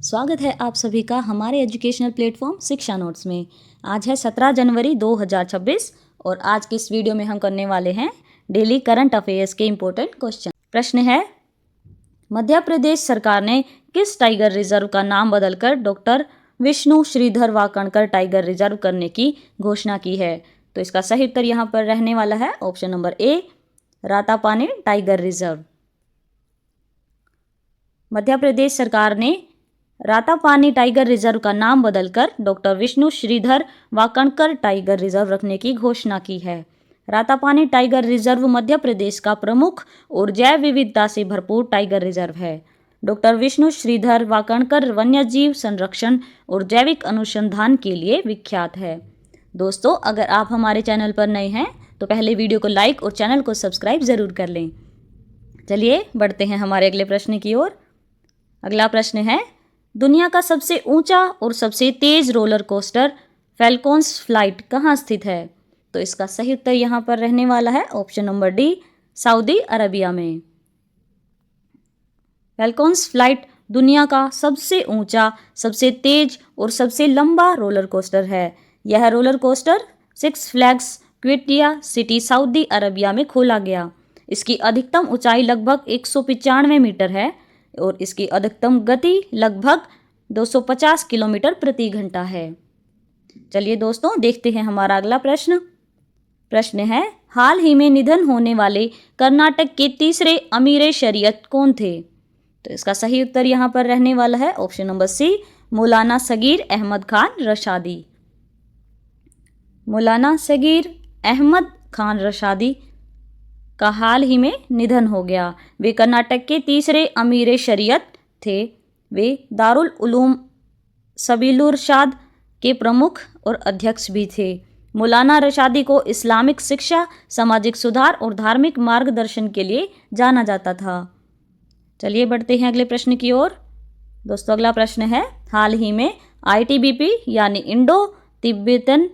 स्वागत है आप सभी का हमारे एजुकेशनल प्लेटफॉर्म शिक्षा नोट्स में। आज है 17 जनवरी 2026 और आज के इस वीडियो में हम करने वाले हैं डेली करंट अफेयर्स के इम्पोर्टेंट क्वेश्चन। प्रश्न है, मध्य प्रदेश सरकार ने किस टाइगर रिजर्व का नाम बदलकर doctor Vishnu Shridhar Wakankar tiger reserve करने की घोषणा की है? तो इसका सही उत्तर यहाँ पर रहने वाला है option number A, Ratapani tiger reserve. Madhya Pradesh सरकार ने रातापानी टाइगर रिजर्व का नाम बदलकर doctor Vishnu Shridhar Wakankar tiger reserve रखने की घोषणा की है। रातापानी टाइगर रिजर्व मध्य प्रदेश का प्रमुख और जैव विविधता से भरपूर टाइगर रिजर्व है। डॉक्टर विष्णु श्रीधर वाकणकर वन्यजीव संरक्षण और जैविक अनुसंधान के लिए विख्यात है। दोस्तों, अगर आप हमारे चैनल पर नए हैं तो पहले वीडियो को लाइक और चैनल को सब्सक्राइब ज़रूर कर लें। चलिए बढ़ते हैं हमारे अगले प्रश्न की ओर। अगला प्रश्न है, दुनिया का सबसे ऊंचा और सबसे तेज रोलर कोस्टर फैल्कॉन्स फ्लाइट कहाँ स्थित है? तो इसका सही उत्तर यहाँ पर रहने वाला है option number D, Saudi Arabia में। फैल्कॉन्स फ्लाइट दुनिया का सबसे ऊंचा, सबसे तेज और सबसे लंबा रोलर कोस्टर है। यह roller coaster six flags Qiddiya city Saudi Arabia में खोला गया। इसकी अधिकतम ऊंचाई लगभग 195 मीटर है और इसकी अधिकतम गति लगभग 250 किलोमीटर प्रति घंटा है। चलिए दोस्तों, देखते हैं हमारा अगला प्रश्न। प्रश्न है, हाल ही में निधन होने वाले कर्नाटक के तीसरे अमीर शरीयत कौन थे? तो इसका सही उत्तर यहाँ पर रहने वाला है ऑप्शन नंबर सी, मौलाना सगीर अहमद खान रशादी। मौलाना सगीर अहमद खान रशादी का हाल ही में निधन हो गया। वे कर्नाटक के तीसरे अमीर शरीयत थे। वे दारुल उलूम सबीलुरशाद के प्रमुख और अध्यक्ष भी थे। मौलाना रशादी को इस्लामिक शिक्षा, सामाजिक सुधार और धार्मिक मार्गदर्शन के लिए जाना जाता था। चलिए बढ़ते हैं अगले प्रश्न की ओर। दोस्तों, अगला प्रश्न है, हाल ही में ITBP यानी इंडो तिब्बतन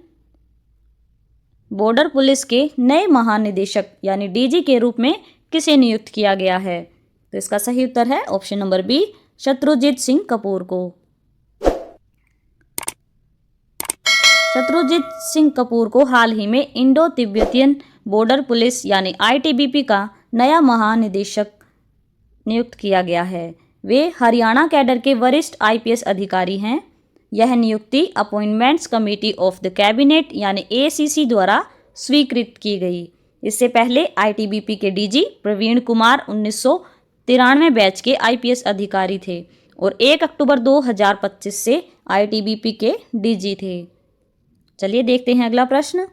बॉर्डर पुलिस के नए महानिदेशक यानी DG के रूप में किसे नियुक्त किया गया है? तो इसका सही उत्तर है option number B, Shatrujeet Singh Kapoor को। शत्रुजीत सिंह कपूर को हाल ही में इंडो तिब्बतियन बॉर्डर पुलिस यानी ITBP का नया महानिदेशक नियुक्त किया गया है। वे हरियाणा कैडर के वरिष्ठ IPS अधिकारी हैं। यह नियुक्ति appointments committee of the cabinet यानी ACC द्वारा स्वीकृत की गई। इससे पहले ITBP के DG प्रवीण कुमार 1993 बैच के IPS अधिकारी थे और 1 अक्टूबर 2025 से ITBP के DG थे। चलिए देखते हैं अगला प्रश्न।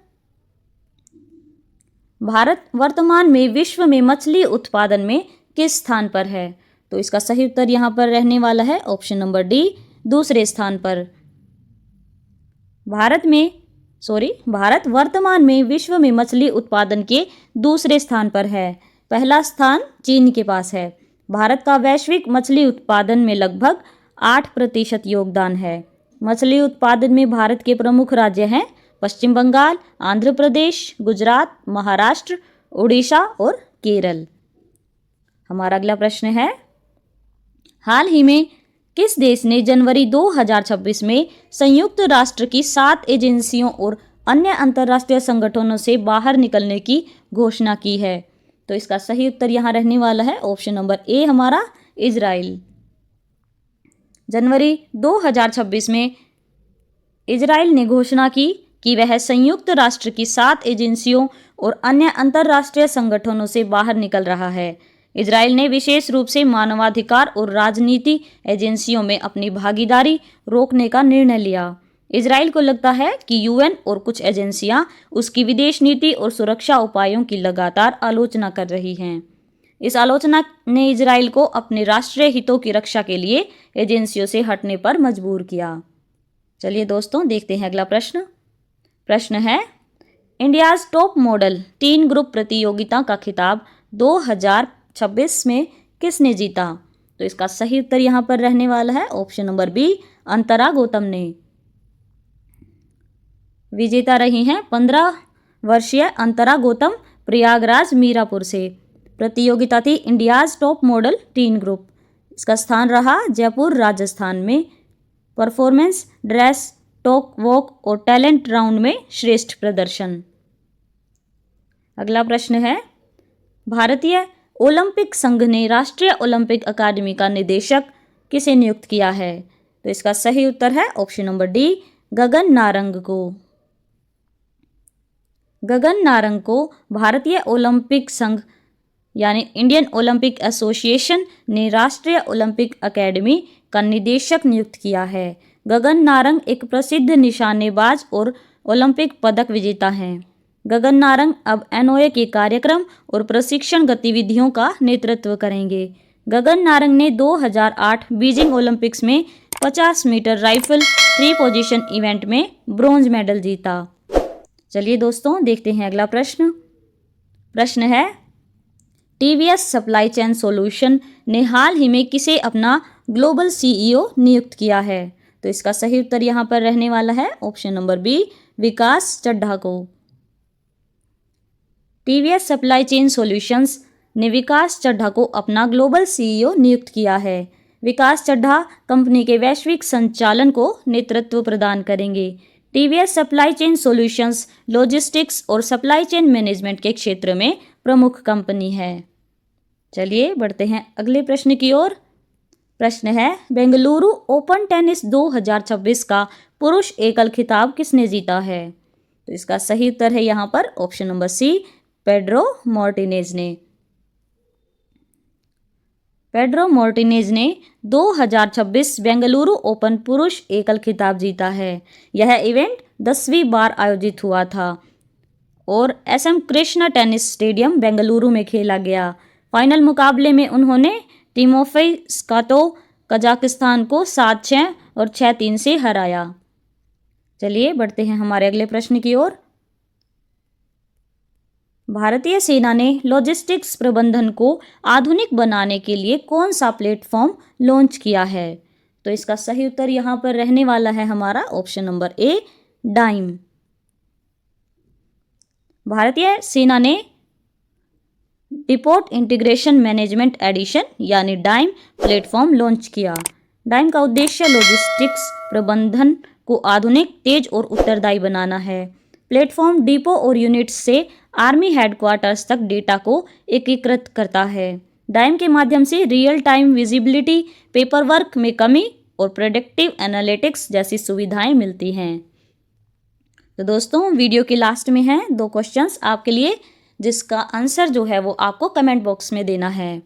भारत वर्तमान में विश्व में मछली उत्पादन में किस स्थान पर है? तो इसका सही उत्तर यहाँ पर रहने वाला है ऑप्शन नंबर डी, दूसरे स्थान पर। भारत वर्तमान में विश्व में मछली उत्पादन के दूसरे स्थान पर है। पहला स्थान चीन के पास है। भारत का वैश्विक मछली उत्पादन में लगभग 8% योगदान है। मछली उत्पादन में भारत के प्रमुख राज्य हैं पश्चिम बंगाल, आंध्र प्रदेश, गुजरात, महाराष्ट्र, उड़ीसा और केरल। हमारा अगला प्रश्न है, हाल ही में किस देश ने जनवरी 2026 में संयुक्त राष्ट्र की 7 एजेंसियों और अन्य अंतर्राष्ट्रीय संगठनों से बाहर निकलने की घोषणा की है? तो इसका सही उत्तर यहाँ रहने वाला है ऑप्शन नंबर ए, हमारा इजराइल। जनवरी 2026 में इजराइल ने घोषणा की कि वह संयुक्त राष्ट्र की 7 एजेंसियों और अन्य अंतर्राष्ट्रीय संगठनों से बाहर निकल रहा है। इजराइल ने विशेष रूप से मानवाधिकार और राजनीति एजेंसियों में अपनी भागीदारी रोकने का निर्णय लिया। इजराइल को लगता है कि UN और कुछ एजेंसियां उसकी विदेश नीति और सुरक्षा उपायों की लगातार आलोचना कर रही हैं। इस आलोचना ने इजराइल को अपने राष्ट्रीय हितों की रक्षा के लिए एजेंसियों से हटने पर मजबूर किया। चलिए दोस्तों, देखते हैं अगला प्रश्न। प्रश्न है, India's top model tin group प्रतियोगिता का खिताब 2026 में किसने जीता? तो इसका सही उत्तर यहाँ पर रहने वाला है ऑप्शन नंबर बी, अंतरा गौतम ने। विजेता रही हैं 15 वर्षीय अंतरा गौतम प्रयागराज मीरापुर से। प्रतियोगिता थी India's top model tin group. इसका स्थान रहा जयपुर राजस्थान में। परफॉर्मेंस, ड्रेस, टॉक, वॉक और टैलेंट राउंड में श्रेष्ठ प्रदर्शन। अगला प्रश्न है, भारतीय ओलंपिक संघ ने राष्ट्रीय ओलंपिक अकादमी का निदेशक किसे नियुक्त किया है? तो इसका सही उत्तर है option number D, Gagan Narang को। गगन नारंग को भारतीय ओलंपिक संघ यानी इंडियन ओलंपिक एसोसिएशन ने राष्ट्रीय ओलंपिक अकेडमी का निदेशक नियुक्त किया है। गगन नारंग एक प्रसिद्ध निशानेबाज और ओलंपिक पदक विजेता हैं। गगन नारंग अब एनओए के कार्यक्रम और प्रशिक्षण गतिविधियों का नेतृत्व करेंगे। गगन नारंग ने 2008 बीजिंग ओलंपिक्स में 50 मीटर राइफल 3 पोजीशन इवेंट में ब्रॉन्ज मेडल जीता। चलिए दोस्तों, देखते हैं अगला प्रश्न। प्रश्न है, टीवीएस सप्लाई चेन सॉल्यूशन ने हाल ही में किसे अपना ग्लोबल सीईओ नियुक्त किया है? तो इसका सही उत्तर यहाँ पर रहने वाला है ऑप्शन नंबर बी, विकास चड्ढा को। टीवीएस सप्लाई चेन सॉल्यूशंस ने विकास चड्ढा को अपना ग्लोबल सीईओ नियुक्त किया है। विकास चड्ढा कंपनी के वैश्विक संचालन को नेतृत्व प्रदान करेंगे। TVS supply chain solutions logistics और सप्लाई चेन मैनेजमेंट के क्षेत्र में प्रमुख कंपनी है। चलिए बढ़ते हैं अगले प्रश्न की ओर। प्रश्न है, बेंगलुरु ओपन टेनिस 2026 का पुरुष एकल खिताब किसने जीता है? तो इसका सही उत्तर है यहाँ पर option number C, Pedro Martinez ने। पेड्रो मार्टिनेज ने 2026 बेंगलुरु ओपन पुरुष एकल खिताब जीता है। यह इवेंट 10वीं बार आयोजित हुआ था और SM Krishna tennis stadium Bengaluru में खेला गया। फाइनल मुकाबले में उन्होंने टिमोफे स्कातो कजाकिस्तान को 7-6 और 6-3 से हराया। चलिए बढ़ते हैं हमारे अगले प्रश्न की ओर। भारतीय सेना ने लॉजिस्टिक्स प्रबंधन को आधुनिक बनाने के लिए कौन सा प्लेटफॉर्म लॉन्च किया है? तो इसका सही उत्तर यहाँ पर रहने वाला है हमारा ऑप्शन नंबर ए, डाइम। भारतीय सेना ने डिपोट इंटीग्रेशन मैनेजमेंट एडिशन यानी डाइम प्लेटफॉर्म लॉन्च किया। डाइम का उद्देश्य लॉजिस्टिक्स प्रबंधन को आधुनिक, तेज और उत्तरदायी बनाना है। प्लेटफॉर्म डिपो और यूनिट्स से आर्मी हेडक्वार्टर्स तक डेटा को एकीकृत करता है। डाइम के माध्यम से real time visibility, paper work में कमी और प्रेडिक्टिव एनालिटिक्स जैसी सुविधाएं मिलती हैं। तो दोस्तों, वीडियो के लास्ट में हैं 2 क्वेश्चंस आपके लिए, जिसका आंसर जो है वो आपको कमेंट बॉक्स में देना है।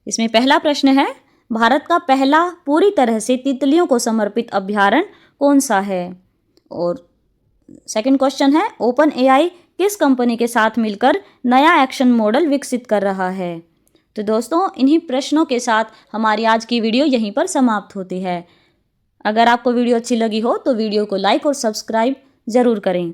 इसमें पहला प्रश्न है, भारत का पहला पूरी तरह से तितलियों को समर्पित अभयारण्य कौन सा है? और सेकंड क्वेश्चन है, ओपन एआई किस कंपनी के साथ मिलकर नया एक्शन मॉडल विकसित कर रहा है? तो दोस्तों, इन्हीं प्रश्नों के साथ हमारी आज की वीडियो यहीं पर समाप्त होती है। अगर आपको वीडियो अच्छी लगी हो तो वीडियो को लाइक और सब्सक्राइब ज़रूर करें।